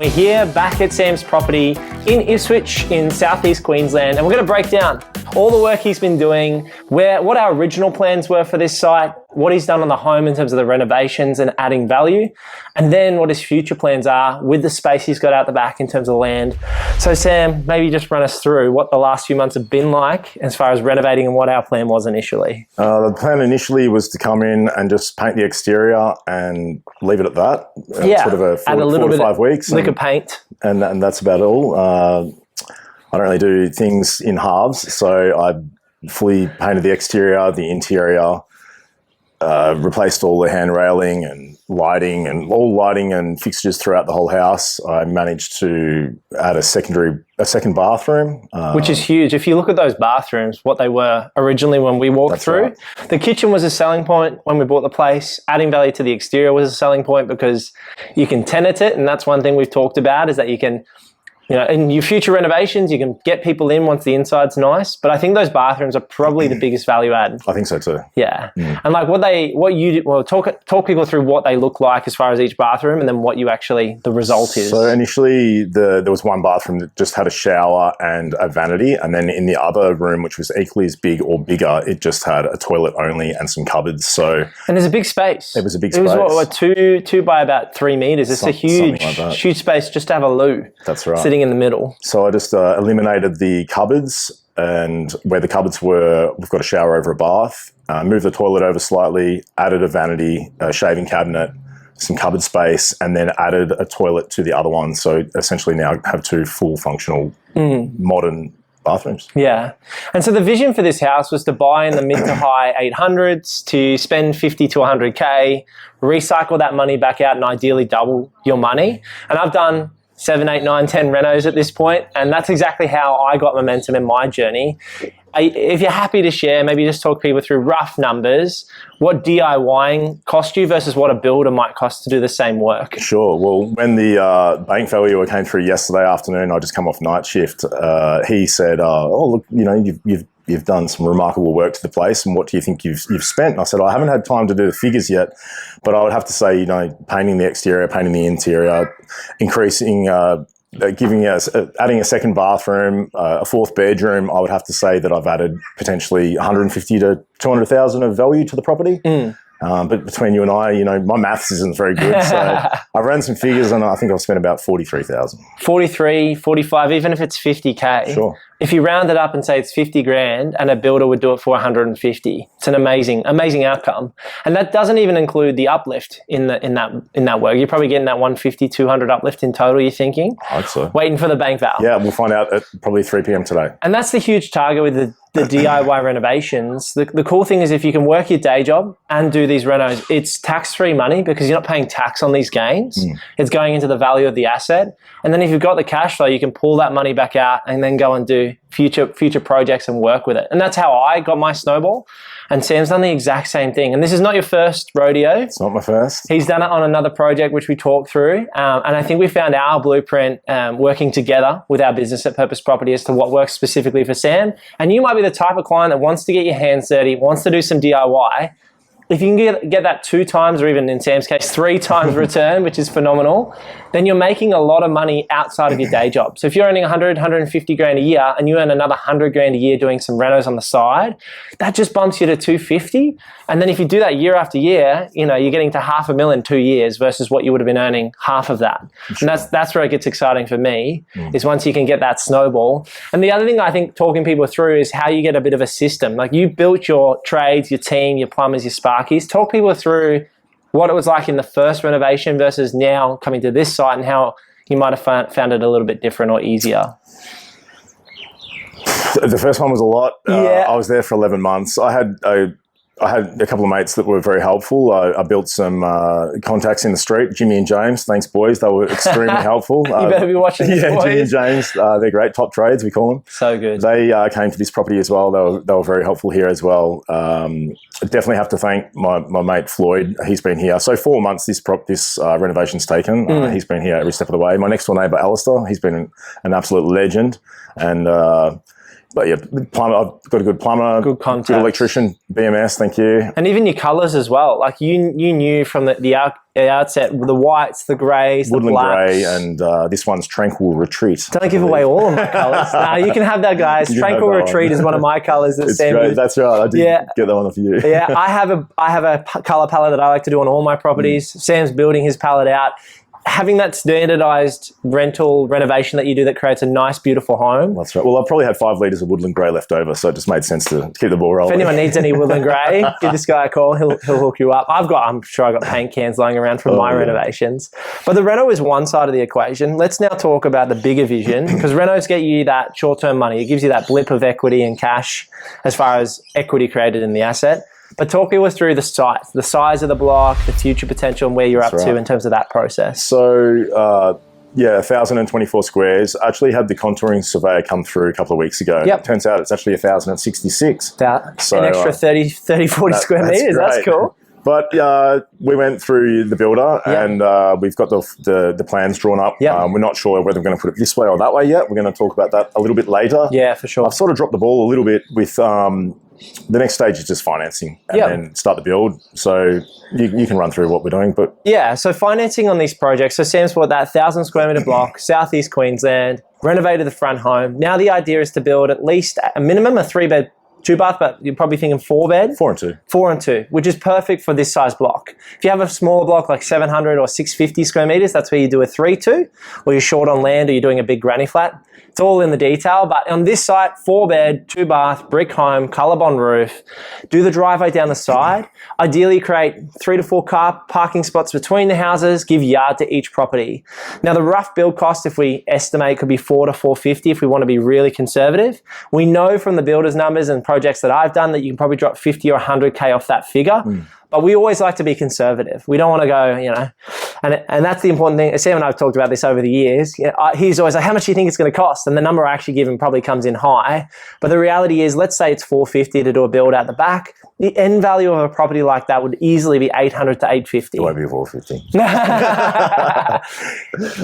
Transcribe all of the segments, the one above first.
We're here back at Sam's property in Ipswich in southeast Queensland, and we're going to break down all the work he's been doing, what our original plans were for this site, what he's done on the home in terms of the renovations and adding value, and then what his future plans are with the space he's got out the back in terms of land. So Sam, maybe just run us through what the last few months have been like as far as renovating and what our plan was initially. The plan initially was to come in and just paint the exterior and leave it at that. Yeah, sort of a add a little 4 to bit 5 weeks. Lick of paint. And that's about all. I don't really do things in halves, so I fully painted the exterior, the interior, replaced all the hand railing and lighting and fixtures throughout the whole house. I managed to add a second bathroom. Which is huge. If you look at those bathrooms, what they were originally when we walked through, right. The kitchen was a selling point when we bought the place. Adding value to the exterior was a selling point because you can tenant it, and that's one thing we've talked about is that you can, in your future renovations, you can get people in once the inside's nice. But I think those bathrooms are probably the biggest value add. I think so too. Yeah. And like talk people through what they look like as far as each bathroom and then what the result is. So initially there was one bathroom that just had a shower and a vanity. And then in the other room, which was equally as big or bigger, it just had a toilet only and some cupboards. And there's a big space. It was a big space. It was two by about 3 meters. It's a huge space just to have a loo. That's right. Sitting in the middle. So I just eliminated the cupboards, and where the cupboards were, we've got a shower over a bath, moved the toilet over slightly, added a vanity, a shaving cabinet, some cupboard space, and then added a toilet to the other one. So essentially now have 2 full functional modern bathrooms. Yeah. And so the vision for this house was to buy in the mid to high 800s, to spend 50 to 100K, recycle that money back out and ideally double your money. And I've done 7, 8, 9, 10 renos at this point, and that's exactly how I got momentum in my journey. If you're happy to share, maybe just talk people through rough numbers, what DIYing cost you versus what a builder might cost to do the same work. Sure. Well, when the bank valuer came through yesterday afternoon, I just come off night shift. He said, "Oh, look, you've done some remarkable work to the place, and what do you think you've spent?" And I said, "I haven't had time to do the figures yet, but I would have to say, painting the exterior, painting the interior, increasing, adding a second bathroom, a 4th bedroom, I would have to say that I've added potentially 150 to 200,000 of value to the property." But between you and I, my maths isn't very good. So I ran some figures and I think I've spent about 43,000. 43, 45, even if it's 50K. Sure. If you round it up and say it's 50 grand and a builder would do it for 150, it's an amazing outcome. And that doesn't even include the uplift in that work. You're probably getting that 150, 200 uplift in total, you're thinking? I hope so. Waiting for the bank val. Yeah, we'll find out at probably 3 p.m. today. And that's the huge target with the DIY renovations. The cool thing is if you can work your day job and do these renos, it's tax-free money because you're not paying tax on these gains. It's going into the value of the asset. And then if you've got the cash flow, you can pull that money back out and then go and do future projects and work with it. And that's how I got my snowball. And Sam's done the exact same thing. And this is not your first rodeo. It's not my first. He's done it on another project, which we talked through. And I think we found our blueprint working together with our business at Purpose Property as to what works specifically for Sam. And you might be the type of client that wants to get your hands dirty, wants to do some DIY. If you can get that 2 times, or even in Sam's case, 3 times return, which is phenomenal, then you're making a lot of money outside of your day job. So if you're earning 100, 150 grand a year and you earn another 100 grand a year doing some renos on the side, that just bumps you to 250. And then if you do that year after year, you're getting to $500,000 in 2 years versus what you would have been earning half of that. Sure. And that's where it gets exciting for me, is once you can get that snowball. And the other thing I think talking people through is how you get a bit of a system. Like you built your trades, your team, your plumbers, your sparkies. Talk people through what it was like in the first renovation versus now coming to this site and how you might have found it a little bit different or easier. The first one was a lot. Yeah. I was there for 11 months. I had a couple of mates that were very helpful. I built some contacts in the street, Jimmy and James. Thanks, boys. They were extremely helpful. You better be watching this, boys. Jimmy and James, they're great. Top trades, we call them. So good. They came to this property as well. They were very helpful here as well. I definitely have to thank my mate Floyd. He's been here. So 4 months this renovation's taken. He's been here every step of the way. My next door neighbour, Alistair, he's been an absolute legend. And But yeah, plumber, I've got a good plumber, Good contacts. good electrician, BMS, thank you. And even your colours as well. Like you knew from the outset, the whites, the greys, Woodland the blacks. grey, and this one's Tranquil Retreat. Don't give away all of my colours. No, you can have that, guys. Tranquil Retreat is one of my colours. It's great. That's right. I did get that one off you. Yeah, I have a colour palette that I like to do on all my properties. Sam's building his palette out. Having that standardised renovation that you do that creates a nice, beautiful home. That's right. Well, I probably had 5 litres of Woodland Grey left over, so it just made sense to keep the ball rolling. If anyone needs any Woodland Grey, give this guy a call. He'll hook you up. I'm sure I've got paint cans lying around from my renovations. But the reno is one side of the equation. Let's now talk about the bigger vision, because renos get you that short-term money. It gives you that blip of equity and cash as far as equity created in the asset. But talk us through the size of the block, the future potential, and where you're up to in terms of that process. So, 1,024 squares. I actually had the contouring surveyor come through a couple of weeks ago. Yep. Turns out it's actually 1,066. So, an extra 30, 40 square metres. That's cool. But we went through the builder and we've got the plans drawn up. Yep. We're not sure whether we're going to put it this way or that way yet. We're going to talk about that a little bit later. Yeah, for sure. I've sort of dropped the ball a little bit with the next stage is just financing and then start the build. So you can run through what we're doing. But yeah, so financing on these projects. So Sam's bought that 1,000 square metre block, southeast Queensland, renovated the front home. Now the idea is to build at least a minimum a 3-bed, 2-bath, but you're probably thinking 4-bed. 4 and 2. 4 and 2, which is perfect for this size block. If you have a smaller block like 700 or 650 square metres, that's where you do a 3-2, or you're short on land or you're doing a big granny flat. It's all in the detail, but on this site, 4-bed, 2-bath, brick home, ColourBond roof. Do the driveway down the side. Ideally create 3 to 4 car parking spots between the houses, give yard to each property. Now the rough build cost, if we estimate, could be 4 to 450 if we want to be really conservative. We know from the builders numbers and projects that I've done that you can probably drop 50 or 100K off that figure. But we always like to be conservative. We don't want to go, and that's the important thing. Sam and I have talked about this over the years. He's always like, how much do you think it's going to cost? And the number I actually give him probably comes in high. But the reality is, let's say it's 450 to do a build out the back. The end value of a property like that would easily be 800 to 850. It won't be 450.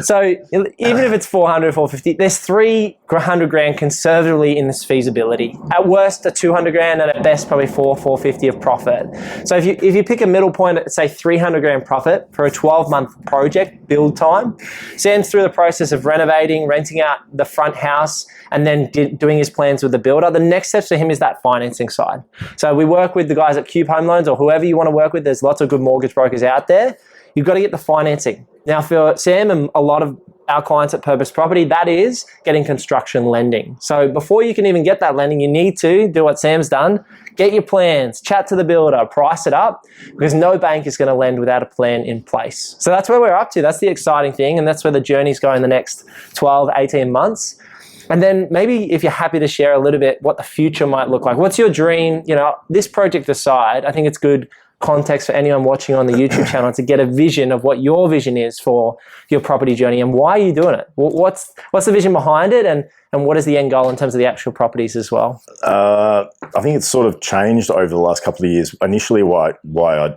So even if it's 400, 450, there's 300 grand conservatively in this feasibility. At worst, a 200 grand, and at best, probably 450 of profit. So if you pick a middle point at, say, 300 grand profit for a 12-month project build time, Sam's through the process of renovating, renting out the front house, and then doing his plans with the builder. The next steps for him is that financing side. So we work with the guys at Cube Home Loans or whoever you want to work with. There's lots of good mortgage brokers out there. You've got to get the financing. Now for Sam and a lot of our clients at Purpose Property, that is getting construction lending. So before you can even get that lending, you need to do what Sam's done. Get your plans, chat to the builder, price it up, because no bank is going to lend without a plan in place. So that's where we're up to. That's the exciting thing, and that's where the journey's going the next 12, 18 months. And then maybe if you're happy to share a little bit what the future might look like. What's your dream? This project aside, I think it's good context for anyone watching on the YouTube channel to get a vision of what your vision is for your property journey and why are you doing it? What's the vision behind it, and what is the end goal in terms of the actual properties as well? I think it's sort of changed over the last couple of years. Initially, why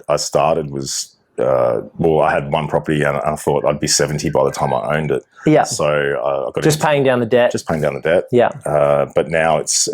I started was, I had one property and I thought I'd be 70 by the time I owned it. Yeah. So I got just paying down the debt. Just paying down the debt. Yeah. But now it's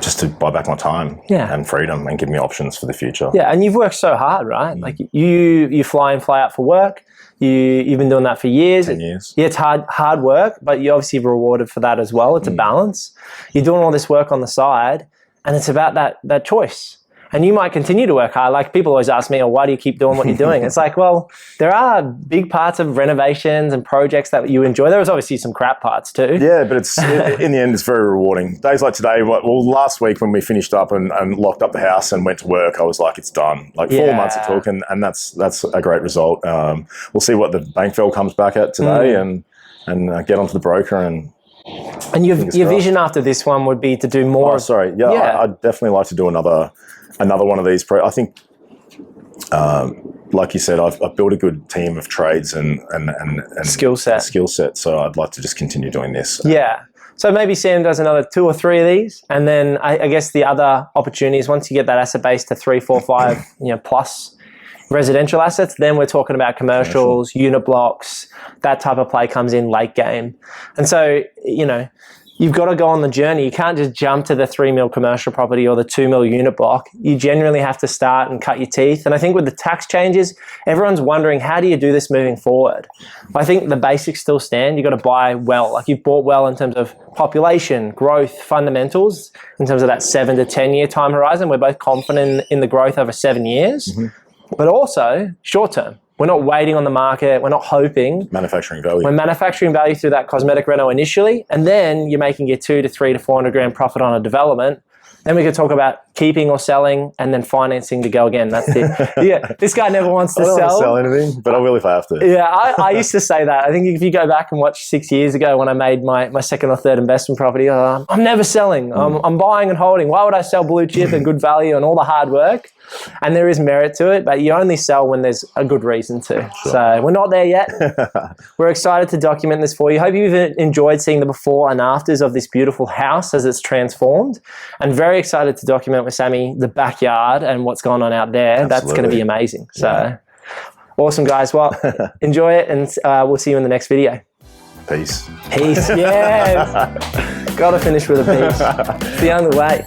just to buy back my time and freedom and give me options for the future. Yeah, and you've worked so hard, right? Like you fly in, fly out for work. You've been doing that for years. 10 years. Yeah, it's hard work, but you're obviously rewarded for that as well. It's a balance. You're doing all this work on the side, and it's about that choice. And you might continue to work hard. Like people always ask me, why do you keep doing what you're doing? It's like, well, there are big parts of renovations and projects that you enjoy. There was obviously some crap parts too. Yeah, but it's in the end, it's very rewarding. Days like today, last week when we finished up and locked up the house and went to work, I was like, it's done. Like 4 months it took, and that's a great result. We'll see what the bank fell comes back at today and get onto the broker and your vision after this one would be to do more. I'd definitely like to do another one of these. I think, like you said, I've built a good team of trades and skill set. So I'd like to just continue doing this. Yeah. So maybe Sam does another 2 or 3 of these, and then I guess the other opportunities, once you get that asset base to 3, 4, 5, plus residential assets, then we're talking about commercials, unit blocks, that type of play comes in late game. And so, you've got to go on the journey. You can't just jump to the 3 mil commercial property or the 2 mil unit block. You genuinely have to start and cut your teeth. And I think with the tax changes, everyone's wondering, how do you do this moving forward? I think the basics still stand. You've got to buy well. Like, you've bought well in terms of population, growth, fundamentals, in terms of that 7 to 10 year time horizon. We're both confident in the growth over 7 years, but also short term. We're not waiting on the market. We're not hoping. Manufacturing value. We're manufacturing value through that cosmetic reno initially, and then you're making your 2 to 3 to 400 grand profit on a development. Then we could talk about keeping or selling, and then financing to go again. That's it. Yeah, this guy never wants to I don't sell. want to sell anything, but I will if I have to. Yeah, I used to say that. I think if you go back and watch 6 years ago when I made my second or third investment property, I'm never selling. I'm buying and holding. Why would I sell blue chip and good value and all the hard work? And there is merit to it, but you only sell when there's a good reason to. Sure. So we're not there yet. We're excited to document this for you. Hope you've enjoyed seeing the before and afters of this beautiful house as it's transformed, and very excited to document with Sammy the backyard and what's going on out there. Absolutely. That's going to be amazing. So awesome, guys. Well, enjoy it, and we'll see you in the next video. Peace. Peace, yes. Got to finish with a peace. It's the only way.